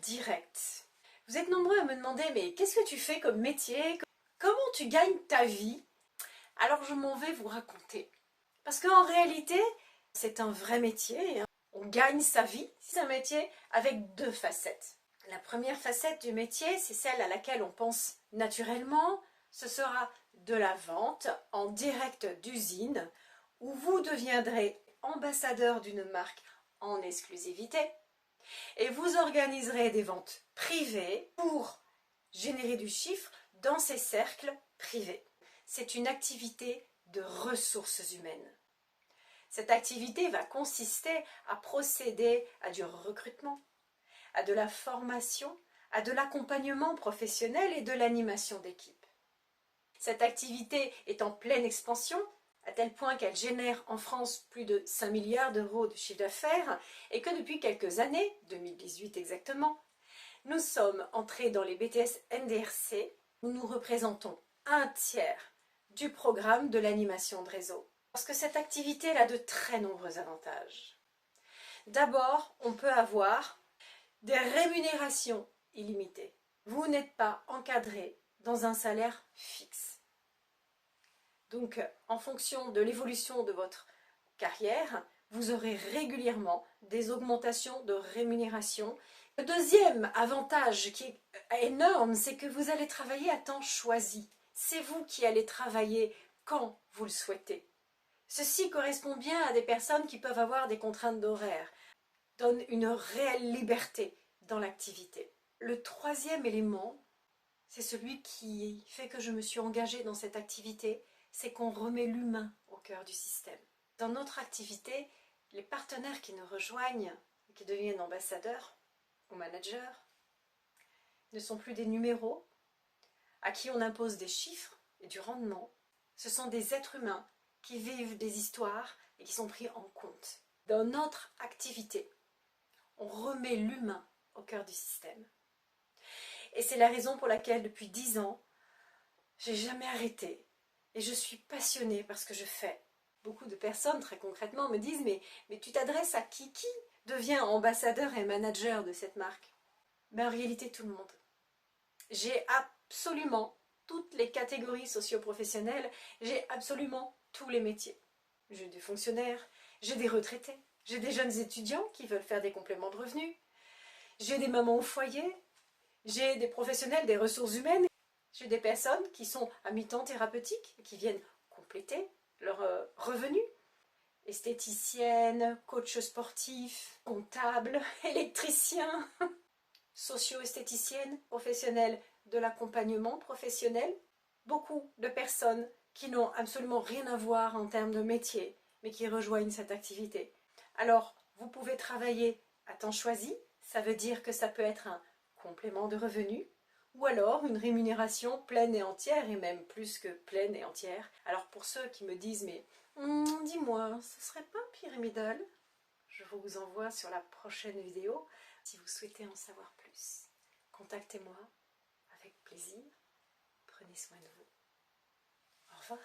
direct. Vous êtes nombreux à me demander, mais qu'est-ce que tu fais comme métier? Comment tu gagnes ta vie? Alors je m'en vais vous raconter. Parce qu'en réalité, c'est un vrai métier. On gagne sa vie. C'est un métier avec deux facettes. La première facette du métier, c'est celle à laquelle on pense naturellement. Ce sera de la vente en direct d'usine, où vous deviendrez ambassadeur d'une marque en exclusivité et vous organiserez des ventes privées pour générer du chiffre dans ces cercles privés. C'est une activité de ressources humaines. Cette activité va consister à procéder à du recrutement, à de la formation, à de l'accompagnement professionnel et de l'animation d'équipe. Cette activité est en pleine expansion, à tel point qu'elle génère en France plus de 5 milliards d'euros de chiffre d'affaires et que depuis quelques années, 2018 exactement, nous sommes entrés dans les BTS NDRC où nous représentons un tiers du programme de l'animation de réseau. Parce que cette activité a de très nombreux avantages. D'abord, on peut avoir des rémunérations illimitées. Vous n'êtes pas encadré dans un salaire fixe. Donc, en fonction de l'évolution de votre carrière, vous aurez régulièrement des augmentations de rémunération. Le deuxième avantage qui est énorme, c'est que vous allez travailler à temps choisi. C'est vous qui allez travailler quand vous le souhaitez. Ceci correspond bien à des personnes qui peuvent avoir des contraintes d'horaire, donne une réelle liberté dans l'activité. Le troisième élément, c'est celui qui fait que je me suis engagée dans cette activité, c'est qu'on remet l'humain au cœur du système. Dans notre activité, les partenaires qui nous rejoignent, qui deviennent ambassadeurs ou managers, ne sont plus des numéros à qui on impose des chiffres et du rendement. Ce sont des êtres humains qui vivent des histoires et qui sont pris en compte. Dans notre activité, on remet l'humain au cœur du système. Et c'est la raison pour laquelle, depuis 10 ans, j'ai jamais arrêté. Et je suis passionnée par ce que je fais. Beaucoup de personnes, très concrètement, me disent mais tu t'adresses à qui devient ambassadeur et manager de cette marque? Mais en réalité, tout le monde. J'ai absolument toutes les catégories socio-professionnelles, j'ai absolument tous les métiers. J'ai des fonctionnaires, j'ai des retraités, j'ai des jeunes étudiants qui veulent faire des compléments de revenus, j'ai des mamans au foyer, j'ai des professionnels des ressources humaines, j'ai des personnes qui sont à mi-temps thérapeutiques, qui viennent compléter leurs revenus, esthéticiennes, coach sportif, comptable, électricien, socio-esthéticienne, professionnelle de l'accompagnement professionnel. Beaucoup de personnes qui n'ont absolument rien à voir en termes de métier, mais qui rejoignent cette activité. Alors, vous pouvez travailler à temps choisi, ça veut dire que ça peut être un complément de revenu, ou alors une rémunération pleine et entière, et même plus que pleine et entière. Alors pour ceux qui me disent, mais dis-moi, ce serait pas pyramidal? Je vous envoie sur la prochaine vidéo. Si vous souhaitez en savoir plus, contactez-moi avec plaisir. Prenez soin de vous. Au revoir.